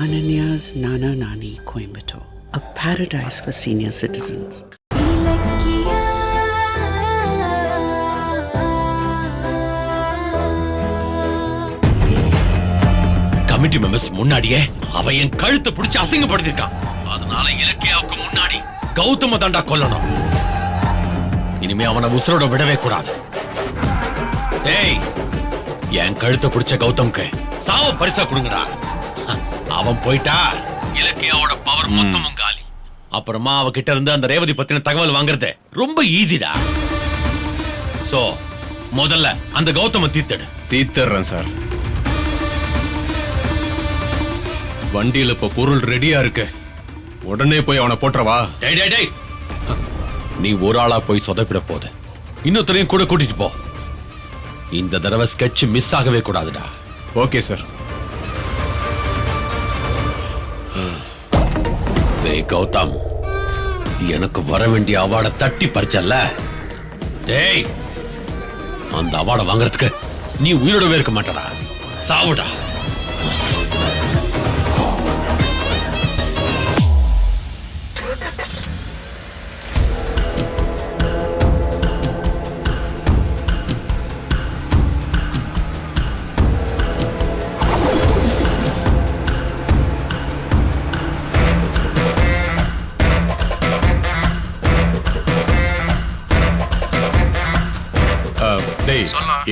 Ananya's Nana Nani Coimbatore, a paradise for senior citizens. Committee members முன்னாடியே அவ என் கழுத்தை பிடிச்சு அசிங்கப்படுத்திருக்கான். அதனால இலக்கியாவுக்கு முன்னாடி கௌதம தாண்டா கொல்லணும். இனிமே அவனை உசுரோட விடவே கூடாது. ஏய், என் கழுத்தை பிடிச்ச கௌதம்க்கு சாவ பரிசா கொடுங்கடா. அவன் போயிட்டா இலக்கியாவோட பவர் மொத்தமும் காலி. அப்புறமா அவகிட்ட இருந்து அந்த ரேவதி பத்தின தகவல் வாங்குறது ரொம்ப ஈஸிடா. சோ முதல்ல அந்த கௌதம தீத்துறேன் சார். வண்டியில இப்ப பொருள் ரெடியா இருக்கு, உடனே போய் அவனை போட்டுறவா. டேய், நீ ஒரு ஆளா போய் சொதப்பிட போது, இன்னொருத்தரையும் கூட கூட்டிட்டு போ. இந்த தடவை ஸ்கெட்ச் மிஸ் ஆகவே கூடாதுடா. Okay sir. டேய் கௌதம், எனக்கு வர வேண்டிய அவார்டை தட்டி பறிச்சல்ல. டேய், அந்த அவார்டை வாங்குறதுக்கு நீ உயிரோடவே இருக்க மாட்டடா, சாவுடா.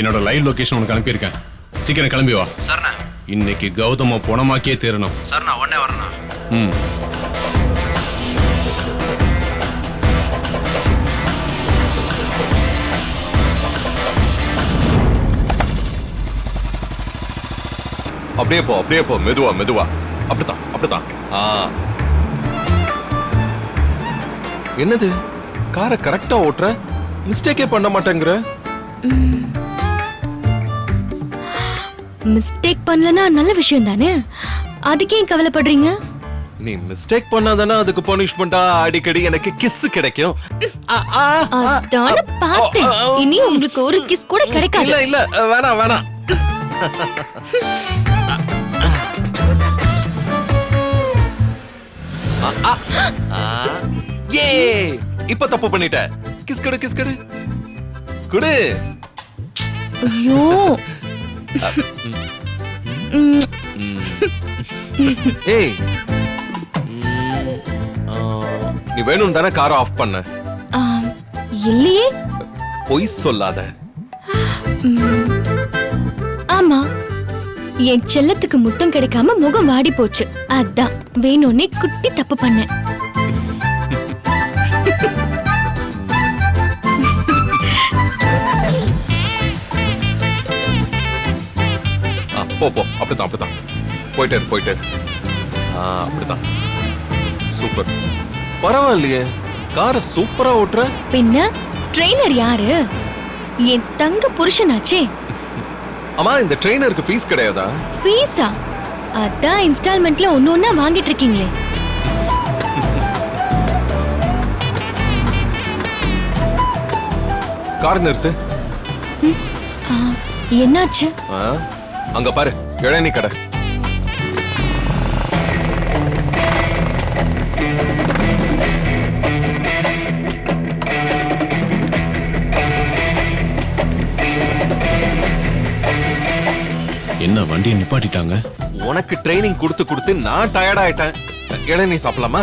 என்னோட லைவ் லொகேஷன் உனக்கு அனுப்பியிருக்கேன், சீக்கிரம் கிளம்பி வா. சரிண்ணா. இன்னைக்கு கௌதம பணமாக்கியே தீரணும். சரிண்ணா, உடனே வரேண்ணா. அப்படியே போ, மெதுவா. அப்படித்தான். என்னது, காரை கரெக்டா ஓட்டுற, மிஸ்டேக்கே பண்ண மாட்டேங்கிற. மிஸ்டேக் பண்ணலனா நல்ல விஷயம் தானே, அதுக்கே கவலைப்படுறீங்க? நீ மிஸ்டேக் பண்ணாதானே அதுக்கு பனிஷ்மெண்டா அடிக்கடி எனக்கு கிஸ் கிடைக்கும். அதான பார்த்தேன். இனி உங்களுக்கு ஒரு கிஸ் கூட கிடைக்காது. இல்ல வேணாம். ஏ, இப்ப தப்பு பண்ணிட்ட. கிஸ் கடு குடு. ஐயோ, ஏய், நீ வேணும் தானே காரை ஆஃப் பண்ண? இல்லையே. பொய் சொல்லாத. ஆமா, என் செல்லத்துக்கு முத்தம் கிடைக்காம முகம் வாடி போச்சு, அதான் வேணும்னே குட்டி தப்பு பண்ணேன். போ, அப்படித்தான் போயிட்டே இரு. அப்படித்தான். சூப்பர், பரவாயில்லையே, காரை சூப்பரா ஓட்டுற. பின்ன ட்ரெய்னர் யாரு? என் தங்க புருஷனாச்சே. அம்மா, இந்த ட்ரெய்னருக்கு ஃபீஸ் கிடையாதா? ஃபீஸா? அதான் இன்ஸ்டால்மெண்ட்ல ஒண்ணு வாங்கிட்டு இருக்கீங்களே. கார் நிறுத்து. என்னாச்சு? அங்க பாரு, இளநீ கடை. என்ன வண்டியை நிப்பாட்டிட்டாங்க? உனக்கு ட்ரைனிங் கொடுத்து நான் டயர்ட் ஆயிட்டேன். இளநீ சாப்பிடலாமா?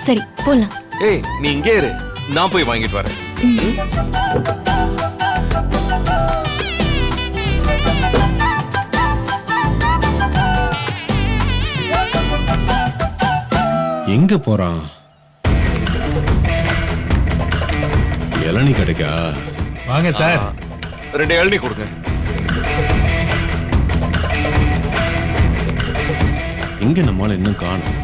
சரி, போலாம். ஏய், நீ இங்கே இரு, நான் போய் வாங்கிட்டு வரேன். எங்க போறான்? இளநீ கிடைக்கா? வாங்க சார். 2 இளநீ கொடுங்க. எங்க நம்மால இன்னும் காணும்?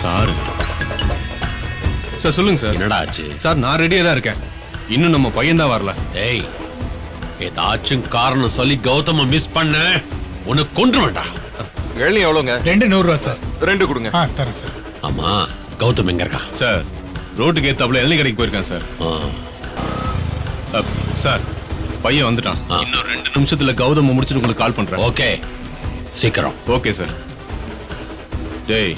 சார் சொல்லுங்க சார். என்னடா ஆச்சு? சார், நான் ரெடியா தான் இருக்கேன், இன்னும் நம்ம பையன் தான் வரல. ஏய், ஏதாச்சும் காரணம் சொல்லி கௌதம மிஸ் பண்ண உனக்கு கொன்று வேண்டாம். இளநீ எவ்வளோங்க? 2 100 சார். 2 கொடுங்க. தரேன் சார். ஆமா, கௌதம் எங்க இருக்கான்? சார், ரோட்டுக்கு ஏத்தாப்புல இளநீ கடைக்கு போயிருக்கான் சார். சார் பையன் வந்துட்டான். இன்னும் 2 நிமிஷத்துல கௌதம் முடிச்சுட்டு உங்களுக்கு கால் பண்றேன். ஓகே, சீக்கிரம். Okay sir. டேய்,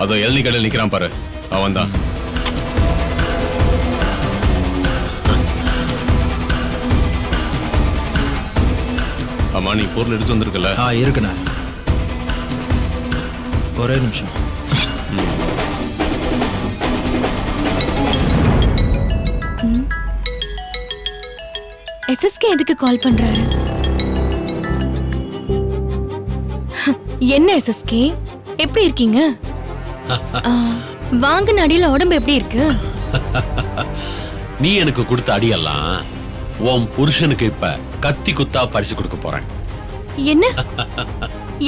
அதோ இளநீ கடையில் நிக்கிறான் பாரு, அவன் தான். ஆமா, நீ பொருள் எடுத்து வந்திருக்கல? இருக்குண்ணா. ஒரே நிமிஷம். எஸ்எஸ்கே எதுக்கு கால் பண்றாரு? என்ன எஸ்எஸ்கே, எப்படி இருக்கீங்க? வாங்கின அடியில உடம்பு எப்படி இருக்கு? நீ எனக்கு கொடுத்த அடியெல்லாம் உன் புருஷனுக்கு இப்ப கத்தி குத்தா பரிசு கொடுக்க போறேன். என்ன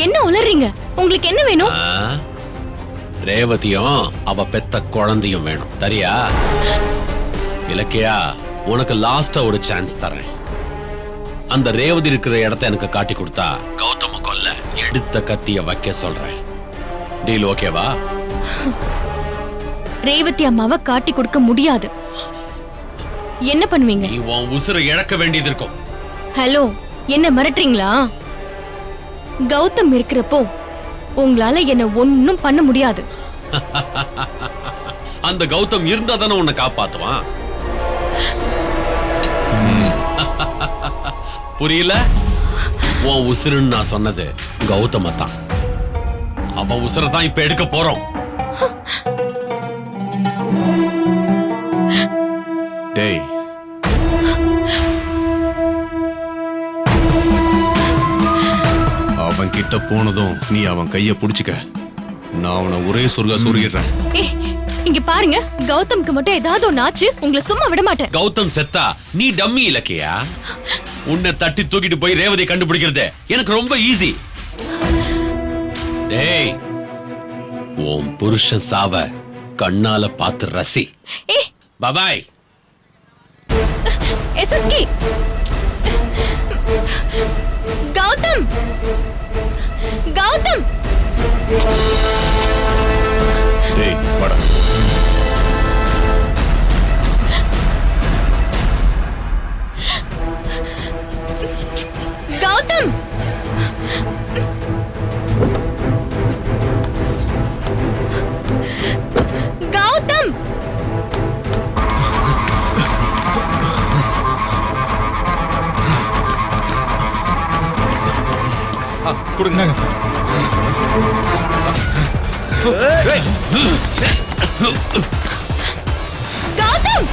என்ன உளறீங்க? உங்களுக்கு என்ன வேணும்? ரேவதியும் அவ பெத்த குழந்தையும் வேணும். சரியா? இலக்கியா, உனக்கு லாஸ்டா ஒரு சான்ஸ் தரேன். அந்த ரேவதி இருக்கிற இடத்தை எனக்கு காட்டி கொடுத்தா கௌதம கொல்ல எடுத்த கத்திய வைக்க சொல்றேன். டீல் ஓகேவா? ரேவதி அம்மாவை காட்டி கொடுக்க முடியாது. என்ன பண்ணுவீங்க? நீ உன் உசுரை இழக்க வேண்டியது இருக்கும். ஹலோ, என்ன மிரட்டுறீங்களா? கௌதம் இருக்கிறப்போ உங்களால என்ன ஒன்னும் பண்ண முடியாது. அந்த கௌதம் இருந்தா தானே உன்னை காப்பாத்துவான். புரியல? உன் உசுருன்னு நான் சொன்னது கௌதம தான். அவன் உசுரை தான் இப்ப எடுக்க போறோம். டேய், அவன் கிட்ட போனதும் நீ அவன் கைய புடிச்சுக்க. நான் அவனை ஒரே சொர்க்கா சொருகிடுறேன். இங்க பாருங்க, கௌதம்க்கு மட்டும் ஏதாவது ஒண்ணு ஆச்சு உங்களை சும்மா விட மாட்டேன். கௌதம் செத்தா நீ டம்மி இலக்கியா. உன்னை தட்டி தூக்கிட்டு போய் ரேவதியை கண்டுபிடிக்கிறது எனக்கு ரொம்ப ஈஸி. டேய், உன் புருஷன் சாவ கண்ணால பார்த்து ரசி. பாய். எஸ்எஸ்கே, கௌதம், கௌதம். டேய், வாடா. கௌதம், கௌதம். கொடுங்க சார். கௌதம்,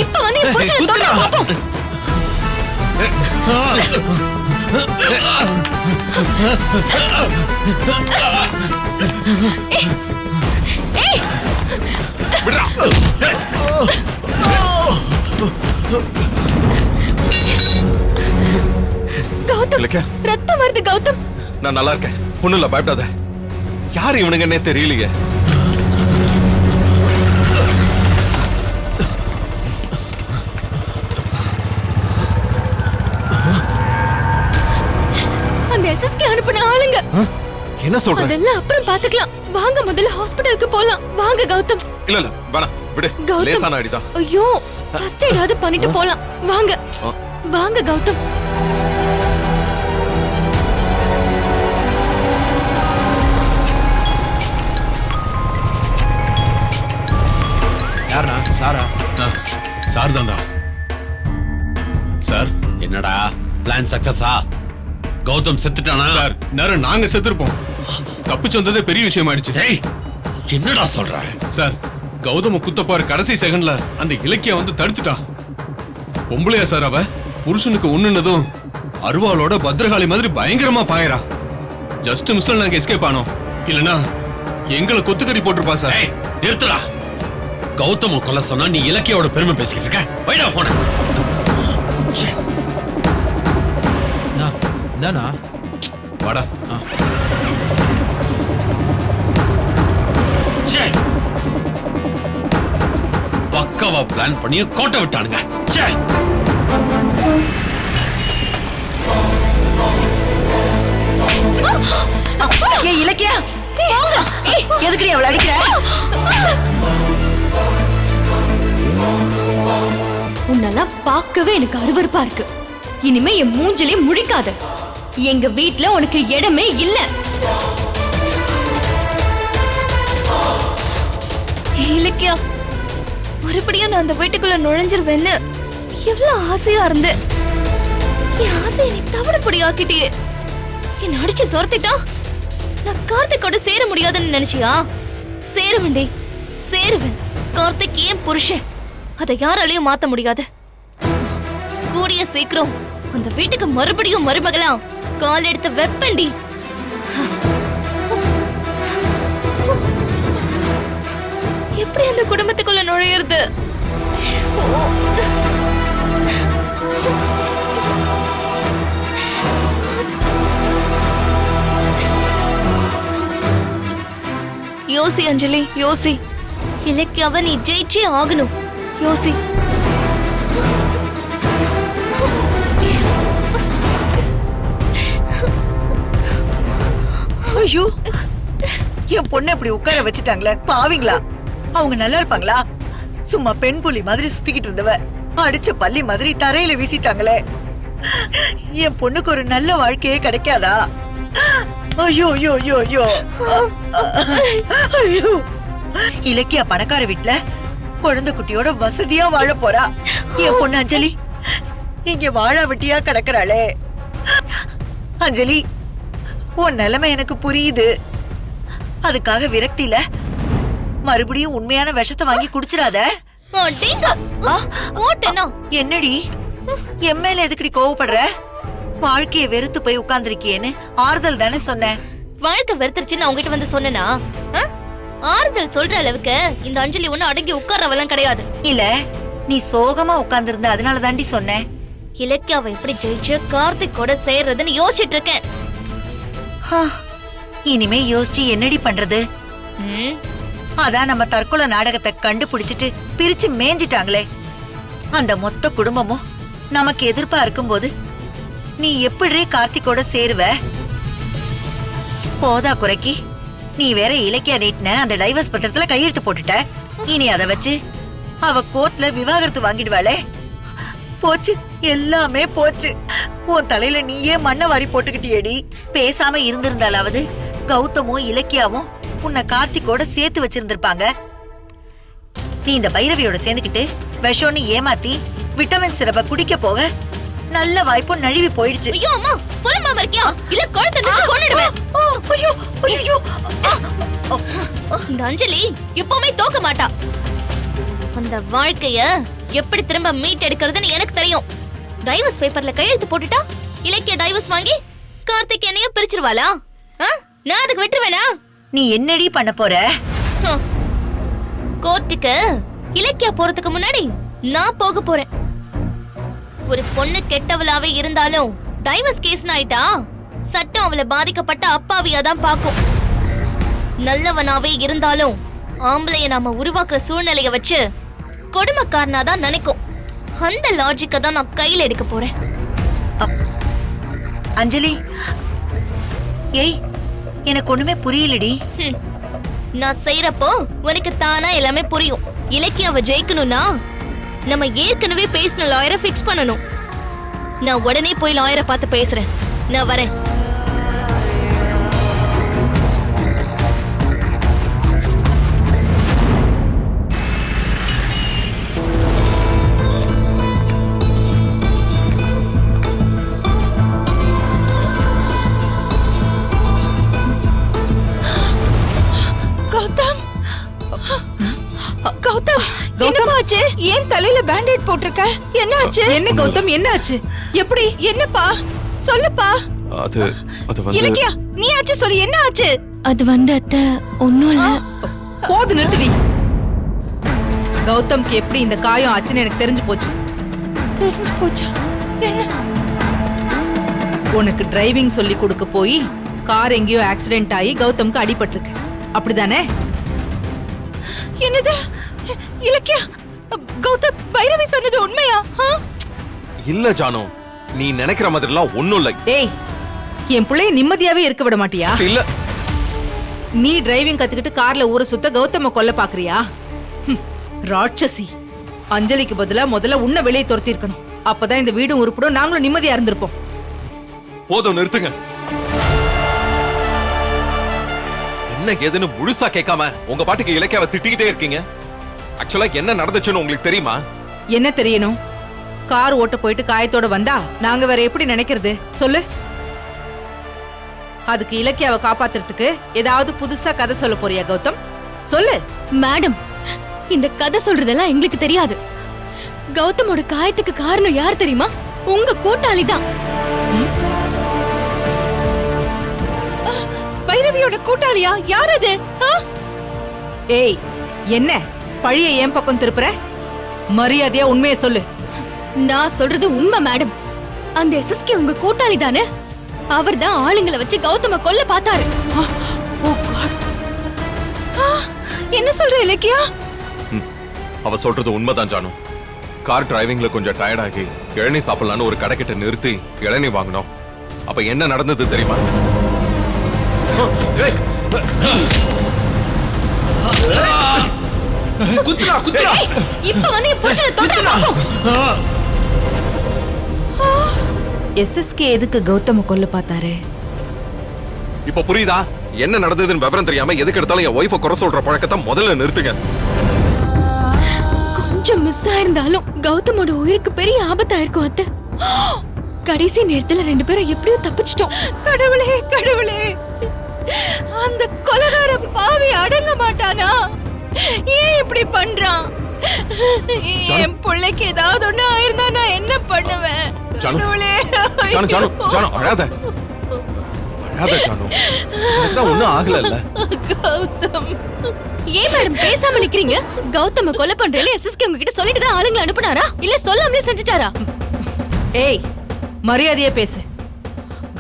இப்ப வந்து என் புருஷனை தொட்டா பாப்போம். ஏய், கௌதம், இலக்கியா. ரத்தம் வருது கௌதம். நான் நல்லா இருக்கேன், ஒண்ணும் இல்ல, பயப்படாத. யார் இவனுங்கன்னே தெரியலையே. அந்த எஸ்எஸ்கே அனுப்புன ஆளுங்க. என்ன சொல்ற? அதெல்லாம் அப்புறம் பாத்துக்கலாம். வாங்க, முதல்ல ஹாஸ்பிடலுக்கு போலாம். வாங்க கௌதம். இல்ல இல்ல வேணாம், விடு. கௌதம், லேசான அடிதான். ஐயோ, ஃபர்ஸ்ட் ஏதாவது பண்ணிட்டு போலாம். வாங்க வாங்க கௌதம். யாருண்ணா? சாரா? சார் தான்டா. சார், என்னடா பிளான் சக்சஸா? கௌதம் செத்துட்டானா? சார், நேரம் நாங்க செத்துருப்போம். தப்பிச்சு வந்ததே பெரிய விஷயம் ஆயிடுச்சு. டேய், என்னடா சொல்ற? சார், கௌதம குத்தப்பாரு கடைசி செகண்ட்ல அந்த இலக்கிய வந்து தடுத்துட்டான். பொம்பளையா சார் அவ? புருஷனுக்கு ஒண்ணுனதும் அருவாளோட பத்ரகாளி மாதிரி பயங்கரமா பாயறா. ஜஸ்ட் மிஸ்ல நாங்க எஸ்கேப் ஆனோம். இல்லனா எங்களை கொத்துக்கறி போட்டிருப்பா சார். ஏய் நிறுத்துடா. கௌதம கொல்ல சொன்னா நீ இலக்கியோட பெருமை பேசிக்கிட்டு இருக்க. வைடா போன. என்னண்ணா? வாடா. பக்காவா பிளான் பண்ணி கோட்டை விட்டானுங்க. ஏய் இலக்கியா, எதுக்குடி அவளை அடிக்கிற? உன்னெல்லாம் பார்க்கவே எனக்கு அருவருப்பா இருக்கு. இனிமே என் மூஞ்சிலே முழிக்காத. எங்க வீட்ல உனக்கு இடமே இல்ல. இலக்கியா, மறுபடியும் நான் அந்த வீட்டுக்குள்ள நுழைஞ்சிருவேன்னு எவ்வளவு ஆசையா இருந்து என் ஆசையை நீ தவிடுபடி ஆக்கிட்டியே. என்ன அடிச்சு துரத்திட்டா நான் கார்த்திகோட சேர முடியாதுன்னு நினைச்சியா? சேருவேன்டி, சேருவேன். கார்த்திக் ஏன் புருஷன், அதை யாராலையும் மாத்த முடியாது. கூடிய சீக்கிரம் அந்த வீட்டுக்கு மறுபடியும் மருமகளா கால் எடுத்து வெப்பண்டி. எப்படி அந்த குடும்பத்துக்குள்ள நுழையிறது? யோசி அஞ்சலி, யோசி. இலக்கியாவை நீ ஜெயிச்சே ஆகணும். யோசி. ஐயோ, என் பொண்ணை இப்படி உட்கார வச்சுட்டாங்களே, பாவீங்களா? அவங்க நல்லா இருப்பாங்களா? சும்மா பெண் புலி மாதிரி சுத்திக்கிட்டு இருந்தவ அடிச்ச பள்ளி மாதிரி தரையில வீசிட்டாங்களே. என் பொண்ணுக்கு ஒரு நல்ல வாழ்க்கையே கிடைக்காதா? ஐயோ ஐயோ ஐயோ ஐயோ ஐயோ. இலக்கியா பணக்கார வீட்டுல குழந்தை குட்டியோட வசதியா வாழ போறா. என் பொண்ணு அஞ்சலி இங்க வாழா வெட்டியா கிடக்குறாளே. அஞ்சலி, உன் நிலைமை எனக்கு புரியுது. அதுக்காக விரக்தியில மறுபடியும் உண்மையான விஷத்தை வாங்கி குடிச்சிடாத. என்னடி என் மேல எதுக்கடி கோவப்படுற? வாழ்க்கைய வெறுத்து போய் உட்கார்ந்திருக்கியேன்னு ஆறுதல் தானே சொன்னேன். வாழ்க்கை வெறுத்துருச்சுன்னு உங்ககிட்ட வந்து சொன்னா ஆறுதல் சொல்ற அளவுக்கு இந்த அஞ்சலி ஒண்ணு அடங்கி உட்கார்றவெல்லாம் கிடையாது. இல்ல, நீ சோகமா உட்கார்ந்திருந்த அதனால தாண்டி சொன்னேன். இலக்கியாவை எப்படி ஜெயிச்சு கார்த்திக் கூட சேர்றதுன்னு யோசிச்சுட்டு இருக்கேன். இனிமே யோசிச்சு என்னடி பண்றது? அதான் நம்ம தற்கொலை நாடகத்தை கண்டுபிடிச்சிட்டு பிரிச்சு மேஞ்சிட்டாங்களே. அந்த மொத்த குடும்பமும் நமக்கு எதிர்ப்பா இருக்கும்போது நீ எப்படி கார்த்திகோட சேருவ? போதா குறைக்கி நீ வேற இலக்கியா நீட்டின அந்த டைவர்ஸ் பத்திரத்துல கையெழுத்து போட்டுட்ட. இனி அதை வச்சு அவ கோர்ட்ல விவாகரத்து வாங்கிடுவாளே. போச்சு, எல்லாமே போச்சு. உன் தலையில நீயே மண்ணை வாரி போட்டுக்கிட்டியேடி. பேசாம இருந்திருந்தாலாவது கௌதமும் இலக்கியாவும் உன்னை கார்த்திகோட சேர்த்து வச்சிருந்திருப்பாங்க. நீ இந்த பைரவியோட சேர்ந்துக்கிட்டு விஷம்னு ஏமாத்தி விட்டமின் சிரப்ப குடிக்க போக நல்ல வாய்ப்பும் நழுவி போயிடுச்சு. ஐயோ அம்மா, புலம்பாம இருக்கியா? இல்ல குழந்தை நிச்சு கொன்னுடுவேன். ஐயோ ஐயோ. இந்த அஞ்சலி எப்பவுமே தோக்க மாட்டா. அந்த வாழ்க்கைய எப்படி திரும்ப மீட் எடுக்கிறதுன்னு எனக்கு தெரியும். டைவர்ஸ் பேப்பர்ல கையெழுத்து போட்டுட்டா இலக்கிய டைவர்ஸ் வாங்கி கார்த்திக் என்னையும் பிரிச்சிருவாளா? நான் அதுக்கு விட்டுருவேனா? நீ என்னடி பண்ண போற? கோர்ட்டுக்கு இலக்கியா போறதுக்கு முன்னாடி நான் போக போறேன். ஒரு பொண்ணு கெட்டவளாவே இருந்தாலும் டைவர்ஸ் கேஸ் ஆயிட்டா சட்டம் அவளை பாதிக்கப்பட்ட அப்பாவியா தான் பாக்கும். நல்லவனாவே இருந்தாலும் ஆம்பளைய நாம உருவாக்குற சூழ்நிலைய வச்சு கொடுமைக்காரனா தான் நினைக்கும். அந்த லாஜிக்க தான் நான் கையில எடுக்க போறேன். அஞ்சலி, ஏய், எனக்கு ஒண்ணுமே புரியலடி. நான் செய்யறப்போ உனக்கு தானா எல்லாமே புரியும். இலக்கியாவை ஜெயிக்கணும்னா நம்ம ஏற்கனவே பேசின லாயரை ஃபிக்ஸ் பண்ணணும். நான் உடனே போய் லாயரை பார்த்து பேசுறேன். நான் வரேன். கௌதம், கௌதம், கௌதம் ஆச்சு? ஏன் தலையில பேண்டேட் போட்டிருக்க? என்ன ஆச்சு? என்ன கௌதம், என்ன ஆச்சு? எப்படி? என்னப்பா சொல்லுப்பா. அது வந்து இலக்கியா, நீ ஆச்சு சொல்லு, என்ன ஆச்சு? அது வந்து அத்தை ஒன்னும் இல்ல. போது நிறுத்துடி. கௌதம்க்கு எப்படி இந்த காயம் ஆச்சுன்னு எனக்கு தெரிஞ்சு போச்சு. தெரிஞ்சு போச்சா? என்ன? உனக்கு டிரைவிங் சொல்லி கொடுக்க போய் கார் எங்கேயோ ஆக்சிடென்ட் ஆகி கௌதம்க்கு அடிபட்டிருக்கு, அப்படிதானே? என்னது இலக்கியா? கௌதம் பைரவி சொன்னது உண்மையா? இல்ல ஜானு, நீ நினைக்கிற மாதிரி எல்லாம் ஒண்ணும் இல்ல. டேய், என் பிள்ளைய நிம்மதியாவே இருக்க விட மாட்டியா? இல்ல, நீ டிரைவிங் கத்துக்கிட்டு கார்ல ஊரை சுத்த கௌதம கொல்ல பாக்குறியா? ராட்சசி. அஞ்சலிக்கு பதிலா முதல்ல உன்னை வெளியே துரத்தி இருக்கணும். அப்பதான் இந்த வீடும் உருப்படும், நாங்களும் நிம்மதியா இருந்திருப்போம். போதும் நிறுத்துங்க. என்ன ஏதுன்னு முழுசா கேட்காம உங்க பாட்டுக்கு இலக்கியாவை திட்டிக்கிட்டே இருக்கீங்க. ஆக்சுவலா என்ன நடந்துச்சுன்னு உங்களுக்கு தெரியுமா? என்ன தெரியணும்? கார் ஓட்ட போயிட்டு காயத்தோட வந்தா நாங்க வேற எப்படி நினைக்கிறது சொல்லு? அதுக்கு இலக்கியாவை காப்பாத்துறதுக்கு ஏதாவது புதுசா கதை சொல்ல போறியா கௌதம்? சொல்லு. மேடம், இந்த கதை சொல்றதெல்லாம் எங்களுக்கு தெரியாது. கௌதமோட காயத்துக்கு காரணம் யார் தெரியுமா? உங்க கூட்டாளி தான். பைரவியோட கூட்டாளியா? யார் அது? ஏய், என்ன பழிய என் பக்கம் திருப்புற? மரியாதையா உண்மையை சொல்லு. நான் சொல்றது உண்மை மேடம். அந்த எஸ்எஸ்கே உங்க கூட்டாளி தானே? அவர் தான் ஆளுங்களை வச்சு கௌதம கொல்ல பார்த்தாரு. என்ன சொல்ற இலக்கியா? அவ சொல்றது உண்மைதான் ஜானு. கார் டிரைவிங்ல கொஞ்சம் டயர்ட் ஆகி இளநீ சாப்பிடலான்னு ஒரு கடை கிட்ட நிறுத்தி இளநீ வாங்கினோம். அப்ப என்ன நடந்தது தெரியுமா? இப்ப வந்து என் புருஷனை தொட்டா பாப்போம். எஸ்எஸ்கே எதுக்கு கௌதம கொல்ல பார்த்தாரு? இப்ப புரியுதா என்ன நடந்ததுன்னு? விவரம் தெரியாம எதுக்கு எடுத்தாலும் என் ஒய்ஃபை குறை சொல்ற பழக்கத்தை முதல்ல நிறுத்துங்க. கொஞ்சம் மிஸ் ஆயிருந்தாலும் கௌதமோட உயிருக்கு பெரிய ஆபத்தா இருக்கும் அத்தை. கடைசி நேரத்துல 2 பேரும் எப்படியோ தப்பிச்சிட்டோம். கடவுளே கடவுளே, அந்த கொலகார பாவி அடங்க மாட்டானா? ஏன் இப்படி பண்றான்? என் பிள்ளைக்கு ஏதாவது ஒண்ணு ஆயிருந்தா நான் என்ன பண்ணுவேன்? கடவுளே. ஜானு ஜானு ஜானு அழாத அழாத ஜானு. அதான் ஒண்ணும் ஆகல. கௌதம், ஏன் மேடம் பேசாம நிக்கிறீங்க? கௌதம கொலை பண்றேன்னு எஸ்எஸ்கே உங்ககிட்ட சொல்லிட்டு தான் ஆளுங்களை அனுப்புனாரா இல்ல சொல்லாமலே செஞ்சுட்டாரா? ஏய், மரியாதையா பேசு.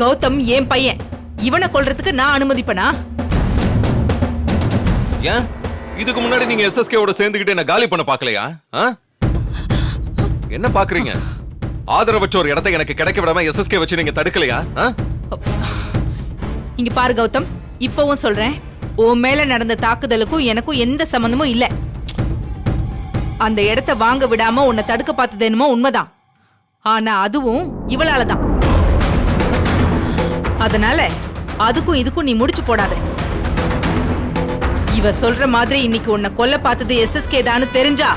கௌதம் என் பையன். இவனை கொல்றதுக்கு நான் அனுமதிப்பனா? ஏன் இதுக்கு முன்னாடி நீங்க எஸ்எஸ்கேவோட சேர்ந்துகிட்டு என்ன காலி பண்ண பாக்கலையா? என்ன பாக்குறீங்க? ஆதரவற்ற ஒரு இடத்தை எனக்கு கிடைக்க விடாம எஸ்எஸ்கே வச்சு நீங்க தடுக்கலையா? இங்க பாரு கௌதம், இப்பவும் சொல்றேன், உன் மேல நடந்த தாக்குதலுக்கும் எனக்கும் எந்த சம்பந்தமும் இல்ல. அந்த இடத்தை வாங்க விடாம உன்னை தடுக்க பார்த்தது என்னமோ உண்மைதான். ஆனா அதுவும் இவளாலதான். அதனால அதுக்கும் இதுக்கும் நீ முடிச்சு போடாத. இவ சொல்ற மாதிரி இன்னைக்கு உன்னை கொல்ல பார்த்தது எஸ்எஸ்கே தான்னு தெரிஞ்சா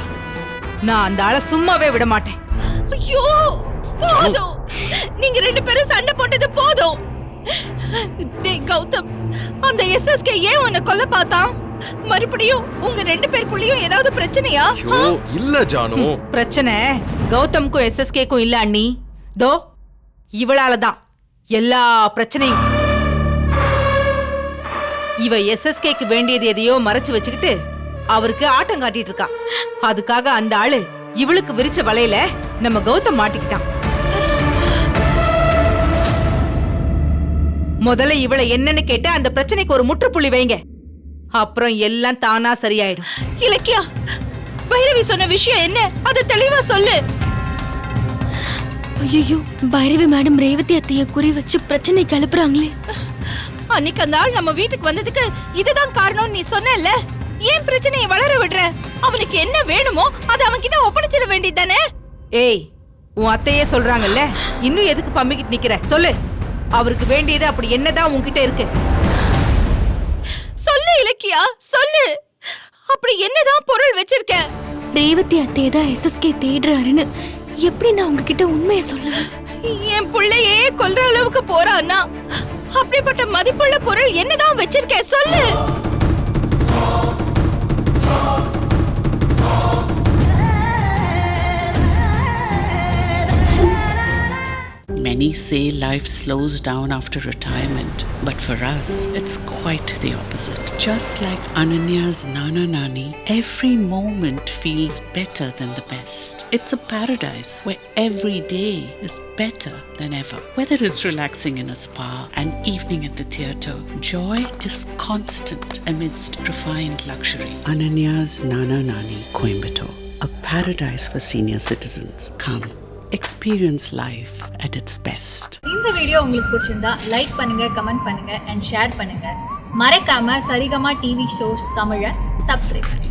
நான் அந்த ஆளை சும்மாவே விட மாட்டேன். ஐயோ போதும், நீங்க 2 பேரும் சண்டை போட்டது போதும். டேய் கௌதம், அந்த எஸ்எஸ்கே ஏன் உன்னை கொல்ல பார்த்தான்? மறுபடியும் உங்க 2 பேருக்குள்ளேயும் ஏதாவது பிரச்சனையா? இல்ல ஜானு, பிரச்சனை கௌதம்க்கும் எஸ்எஸ்கேக்கும் இல்ல அண்ணி. தோ இவளாலதான் எல்லா பிரச்சனையும். இவ எஸ்எஸ்கேக்கு வேண்டியது எதையோ மறைச்சு வச்சுக்கிட்டு அவருக்கு ஆட்டம் காட்டிட்டு இருக்கா. அதுக்காக அந்த ஆளு இவளுக்கு விரிச்ச வலையில நம்ம கௌதம் மாட்டிக்கிட்டான். முதல்ல இவளை என்னன்னு கேட்டு அந்த பிரச்சனைக்கு ஒரு முற்றுப்புள்ளி வைங்க. அப்புறம் எல்லாம் தானா சரியாயிடும். இலக்கியா, பைரவி சொன்ன விஷயம் என்ன? அது தெளிவா சொல்லு. ஐயோ, பைரவி மேடம் ரேவதி அத்தைய குறி வச்சு பிரச்சனை கிளப்புறாங்களே. அன்னைக்கு அந்த ஆள் நம்ம வீட்டுக்கு வந்ததுக்கு இதுதான் காரணம் நீ சொன்னல. ஏன் பிரச்சனையை வளர விடுற? அவனுக்கு என்ன வேணுமோ அதை அவன்கிட்ட ஒப்படைச்சிட வேண்டியதானே? ஏய், உன் அத்தையே சொல்றாங்கல்ல, இன்னும் எதுக்கு பம்மிக்கிட்டு நிக்கிற? சொல்லு, அவருக்கு வேண்டியது அப்படி என்னதான் உன்கிட்ட இருக்கு? சொல்லு இலக்கியா, சொல்லு. அப்படி என்னதான் பொருள் வச்சிருக்க? ரேவதி அத்தைய தான் எஸ்எஸ்கே தேடுறாருன்னு எப்படி நான் உங்ககிட்ட உண்மையை சொல்லுவேன்? என் பிள்ளையே கொல்ற அளவுக்கு போறான்னா அப்படிப்பட்ட மதிப்புள்ள பொருள் என்னதான் வச்சிருக்க? சொல்லு. Many Many say life slows down after retirement, but for us, it's quite the opposite. Just like Ananya's Nana Nani, every moment feels better than the best. It's a paradise where every day is better than ever. Whether it's relaxing in a spa, an evening at the theatre, joy is constant amidst refined luxury. Ananya's Nana Nani, Coimbatore, a paradise for senior citizens. Come, experience life at its best. இந்த video உங்களுக்கு பிடிச்சிருந்தா like பண்ணுங்க, comment பண்ணுங்க and share பண்ணுங்க. மறக்காம Saregama TV shows தமிழை subscribe பண்ணுங்க.